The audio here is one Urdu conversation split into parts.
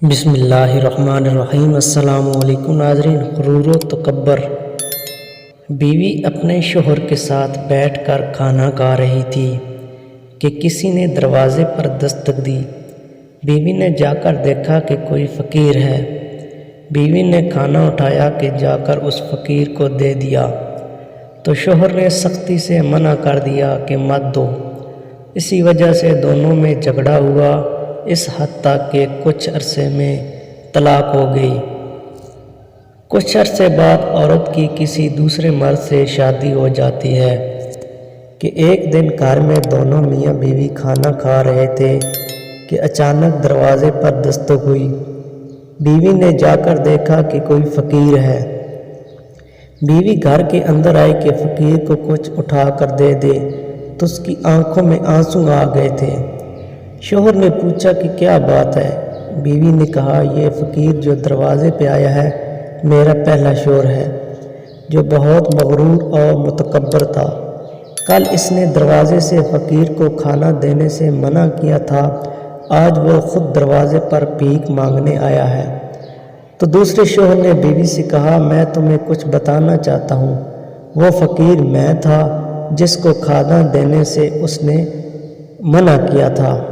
بسم اللہ الرحمن الرحیم۔ السلام علیکم ناظرین۔ غرور و تکبر۔ بیوی اپنے شوہر کے ساتھ بیٹھ کر کھانا کھا رہی تھی کہ کسی نے دروازے پر دستک دی۔ بیوی نے جا کر دیکھا کہ کوئی فقیر ہے۔ بیوی نے کھانا اٹھایا کہ جا کر اس فقیر کو دے دیا تو شوہر نے سختی سے منع کر دیا کہ مت دو۔ اسی وجہ سے دونوں میں جھگڑا ہوا، اس حد تک کہ کچھ عرصے میں طلاق ہو گئی۔ کچھ عرصے بعد عورت کی کسی دوسرے مرد سے شادی ہو جاتی ہے کہ ایک دن گھر میں دونوں میاں بیوی کھانا کھا رہے تھے کہ اچانک دروازے پر دستک ہوئی۔ بیوی نے جا کر دیکھا کہ کوئی فقیر ہے۔ بیوی گھر کے اندر آئی کہ فقیر کو کچھ اٹھا کر دے دے تو اس کی آنکھوں میں آنسو آ گئے تھے۔ شوہر نے پوچھا کہ کیا بات ہے؟ بیوی نے کہا، یہ فقیر جو دروازے پہ آیا ہے میرا پہلا شوہر ہے، جو بہت مغرور اور متکبر تھا۔ کل اس نے دروازے سے فقیر کو کھانا دینے سے منع کیا تھا، آج وہ خود دروازے پر بھیک مانگنے آیا ہے۔ تو دوسرے شوہر نے بیوی سے کہا، میں تمہیں کچھ بتانا چاہتا ہوں، وہ فقیر میں تھا جس کو کھانا دینے سے اس نے منع کیا تھا۔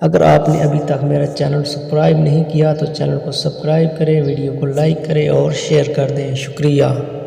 اگر آپ نے ابھی تک میرا چینل سبسکرائب نہیں کیا تو چینل کو سبسکرائب کریں، ویڈیو کو لائک کریں اور شیئر کر دیں۔ شکریہ۔